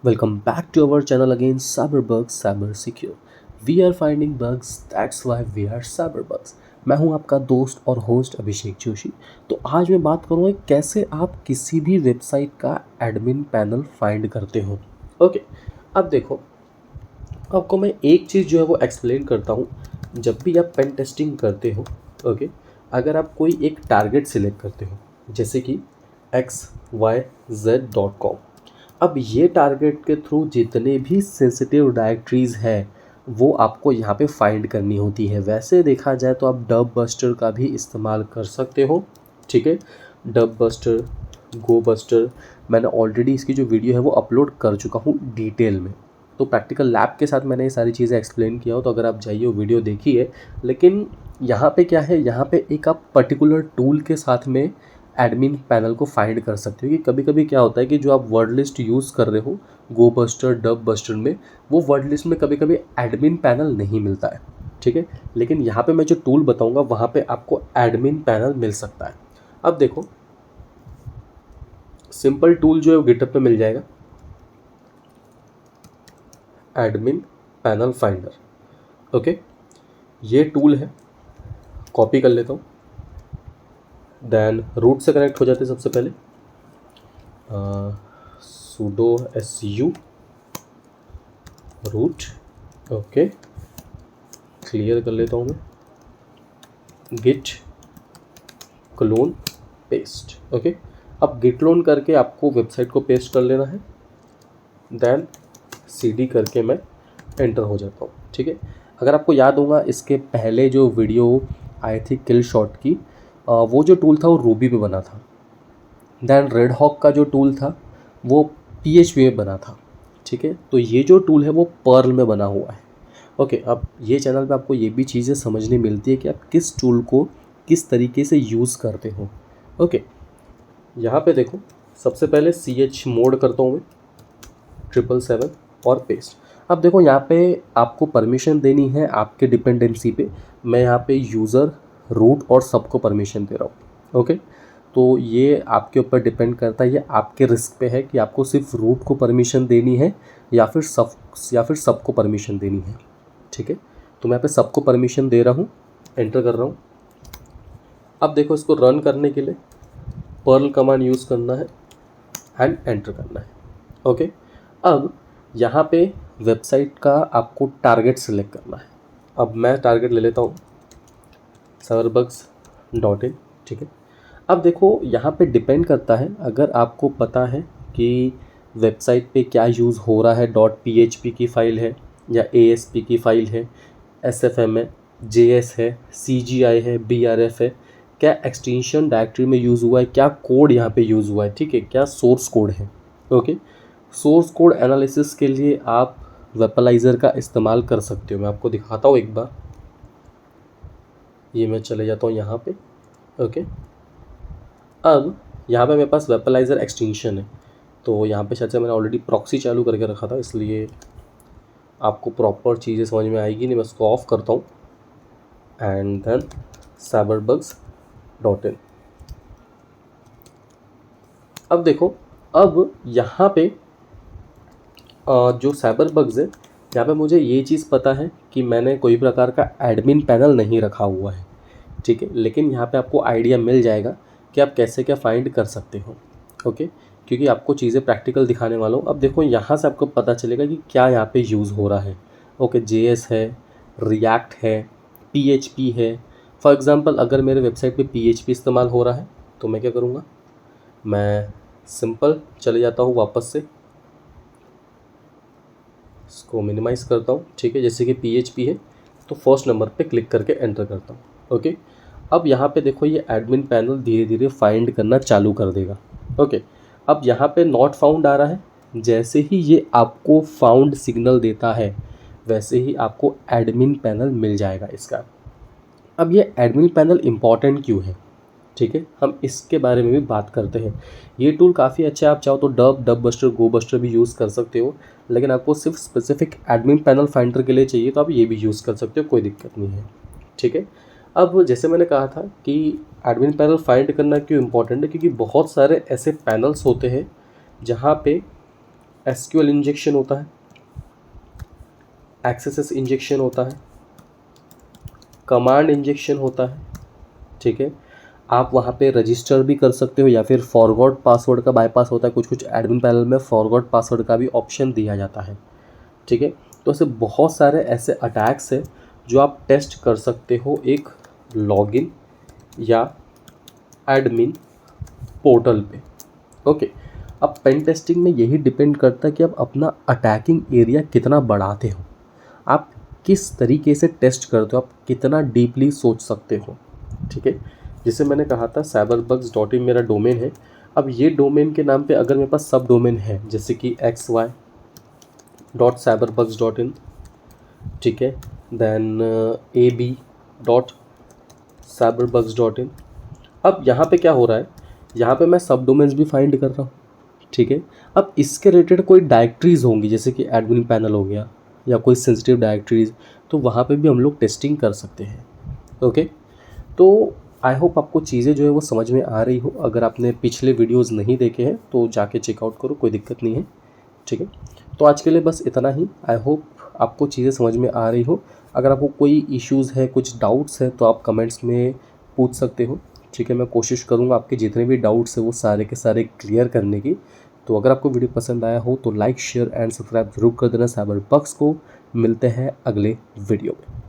Welcome back to our channel again, Cyberbugs Cyber Secure. We are finding bugs, that's why we are Cyberbugs. मैं हूं आपका दोस्त और host अभिषेक जोशी। तो आज मैं बात करूंगा कैसे आप किसी भी वेबसाइट का एडमिन पैनल फाइंड करते हो। ओके, अब देखो, आपको मैं एक चीज़ जो है वो एक्सप्लेन करता हूँ। जब भी आप पेन टेस्टिंग करते हो, ओके, अगर आप कोई एक टारगेट सिलेक्ट करते हो जैसे कि xyz.com, अब ये टारगेट के थ्रू जितने भी सेंसिटिव डायरेक्टरीज़ हैं वो आपको यहाँ पे फाइंड करनी होती है। वैसे देखा जाए तो आप डब बस्टर का भी इस्तेमाल कर सकते हो, ठीक है। डब बस्टर, गो बस्टर, मैंने ऑलरेडी इसकी जो वीडियो है वो अपलोड कर चुका हूँ डिटेल में। तो प्रैक्टिकल लैब के साथ मैंने ये सारी चीज़ें एक्सप्लेन किया हो, तो अगर आप जाइए वो वीडियो देखिए। लेकिन यहाँ पे क्या है, यहाँ पे एक आप पर्टिकुलर टूल के साथ में एडमिन पैनल को फाइंड कर सकते हो। कि कभी कभी क्या होता है कि जो आप वर्ड लिस्ट यूज़ कर रहे हो गो बस्टर, डब बस्टर में, वो वर्ड लिस्ट में कभी कभी एडमिन पैनल नहीं मिलता है, ठीक है। लेकिन यहाँ पे मैं जो टूल बताऊँगा वहाँ पे आपको एडमिन पैनल मिल सकता है। अब देखो, सिंपल टूल जो है वो गिटहब पे मिल जाएगा, एडमिन पैनल फाइंडर। ओके, ये टूल है, कॉपी कर लेता हूँ। देन रूट से कनेक्ट हो जाते हैं सबसे पहले, sudo su root. Okay, clear कर लेता हूँ मैं, गिट क्लोन पेस्ट। ओके, अब गिट क्लोन करके आपको वेबसाइट को पेस्ट कर लेना है। देन cd करके मैं एंटर हो जाता हूँ, ठीक है। अगर आपको याद होगा इसके पहले जो वीडियो आई थी किल शॉट की, वो जो टूल था वो रूबी पे बना था। देन रेड हॉक का जो टूल था वो PHP में बना था, ठीक है। तो ये जो टूल है वो पर्ल में बना हुआ है। ओके, अब ये चैनल पे आपको ये भी चीज़ें समझने मिलती है कि आप किस टूल को किस तरीके से यूज़ करते हो। ओके, यहाँ पे देखो, सबसे पहले ch मोड करता हूँ मैं 777 और पेस्ट। अब देखो, यहाँ पे आपको परमिशन देनी है आपके डिपेंडेंसी पे। मैं यहाँ पे यूज़र, रूट और सबको परमिशन दे रहा हूँ। ओके, तो ये आपके ऊपर डिपेंड करता है, ये आपके रिस्क पे है कि आपको सिर्फ रूट को परमिशन देनी है या फिर सबको परमिशन देनी है, ठीक है। तो मैं यहाँ पे सबको परमिशन दे रहा हूँ, एंटर कर रहा हूँ। अब देखो, इसको रन करने के लिए पर्ल कमांड यूज़ करना है एंड एंटर करना है। ओके, अब यहाँ पे वेबसाइट का आपको टारगेट सेलेक्ट करना है। अब मैं टारगेट ले लेता हूँ cyberbugs.in, ठीक है। अब देखो, यहाँ पे डिपेंड करता है, अगर आपको पता है कि वेबसाइट पे क्या यूज़ हो रहा है, .php की फ़ाइल है या ASP की फ़ाइल है, SFM है, JS है, CGI है, BRF है, क्या एक्सटेंशन डायरेक्टरी में यूज़ हुआ है, क्या कोड यहाँ पे यूज़ हुआ है, ठीक है, क्या सोर्स कोड है। ओके, सोर्स कोड एनालिसिस के लिए आप वेपलाइज़र का इस्तेमाल कर सकते हो। मैं आपको दिखाता हूँ एक बार, ये मैं चले जाता हूँ यहाँ पे। ओके, अब यहाँ पे मेरे पास वेपलाइज़र एक्सटेंशन है, तो यहाँ पे शायद से मैंने ऑलरेडी प्रॉक्सी चालू करके रखा था, इसलिए आपको प्रॉपर चीज़ें समझ में आएगी नहीं। मैं इसको ऑफ करता हूँ एंड देन cyberbugs.in। अब देखो, अब यहाँ पे जो cyberbugs है, यहाँ पे मुझे ये चीज़ पता है कि मैंने कोई प्रकार का एडमिन पैनल नहीं रखा हुआ है, ठीक है। लेकिन यहाँ पे आपको आइडिया मिल जाएगा कि आप कैसे क्या फाइंड कर सकते हो। ओके, क्योंकि आपको चीज़ें प्रैक्टिकल दिखाने वाला हूँ। अब देखो, यहाँ से आपको पता चलेगा कि क्या यहाँ पे यूज़ हो रहा है। ओके, JS है, रिएक्ट है, PHP है। फॉर एग्ज़ाम्पल, अगर मेरे वेबसाइट पे PHP इस्तेमाल हो रहा है तो मैं क्या करूँगा, मैं सिंपल चले जाता हूँ वापस से, इसको मिनिमाइज़ करता हूँ, ठीक है। जैसे कि PHP है तो फर्स्ट नंबर पे क्लिक करके एंटर करता हूँ। ओके, अब यहाँ पे देखो, ये एडमिन पैनल धीरे धीरे फाइंड करना चालू कर देगा। ओके, अब यहाँ पे नॉट फाउंड आ रहा है। जैसे ही ये आपको फाउंड सिग्नल देता है वैसे ही आपको एडमिन पैनल मिल जाएगा इसका। अब ये एडमिन पैनल इम्पॉर्टेंट क्यों है, ठीक है, हम इसके बारे में भी बात करते हैं। ये टूल काफ़ी अच्छा है, आप चाहो तो डब बस्टर, गो बस्टर भी यूज़ कर सकते हो, लेकिन आपको सिर्फ स्पेसिफिक एडमिन पैनल फाइंडर के लिए चाहिए तो आप ये भी यूज़ कर सकते हो, कोई दिक्कत नहीं है, ठीक है। अब जैसे मैंने कहा था कि एडमिन पैनल फाइंड करना क्यों इम्पोर्टेंट है, क्योंकि बहुत सारे ऐसे पैनल्स होते हैं जहाँ पे SQL इंजेक्शन होता है, XSS इंजेक्शन होता है, कमांड इंजेक्शन होता है, ठीक है। आप वहाँ पे रजिस्टर भी कर सकते हो या फिर फॉरगॉट पासवर्ड का बाईपास होता है। कुछ एडमिन पैनल में फॉरगॉट पासवर्ड का भी ऑप्शन दिया जाता है, ठीक है। तो ऐसे बहुत सारे ऐसे अटैक्स हैं जो आप टेस्ट कर सकते हो एक लॉगिन या एडमिन पोर्टल पे, ओके। अब पेन टेस्टिंग में यही डिपेंड करता है कि आप अपना अटैकिंग एरिया कितना बढ़ाते हो, आप किस तरीके से टेस्ट करते हो, आप कितना डीपली सोच सकते हो, ठीक है। जैसे मैंने कहा था cyberbugs.in मेरा डोमेन है। अब ये डोमेन के नाम पे अगर मेरे पास सब डोमेन है जैसे कि xy.cyberbugs.in, ठीक है, देन ab.cyberbugs.in। अब यहाँ पे क्या हो रहा है, यहाँ पे मैं सब डोमेन्स भी फाइंड कर रहा हूँ, ठीक है। अब इसके रिलेटेड कोई डायरेक्टरीज होंगी जैसे कि एडमिन पैनल हो गया या कोई सेंसिटिव डायरेक्टरीज, तो वहाँ पे भी हम लोग टेस्टिंग कर सकते हैं, ओके। तो आई होप आपको चीज़ें जो है वो समझ में आ रही हो। अगर आपने पिछले वीडियोस नहीं देखे हैं तो जाके चेकआउट करो, कोई दिक्कत नहीं है, ठीक है। तो आज के लिए बस इतना ही। आई होप आपको चीज़ें समझ में आ रही हो। अगर आपको कोई इश्यूज़ है, कुछ डाउट्स है तो आप कमेंट्स में पूछ सकते हो, ठीक है। मैं कोशिश करूँगा आपके जितने भी डाउट्स हैं वो सारे के सारे क्लियर करने की। तो अगर आपको वीडियो पसंद आया हो तो लाइक, शेयर एंड सब्सक्राइब जरूर कर देना साइबर बग्स को। मिलते हैं अगले वीडियो में।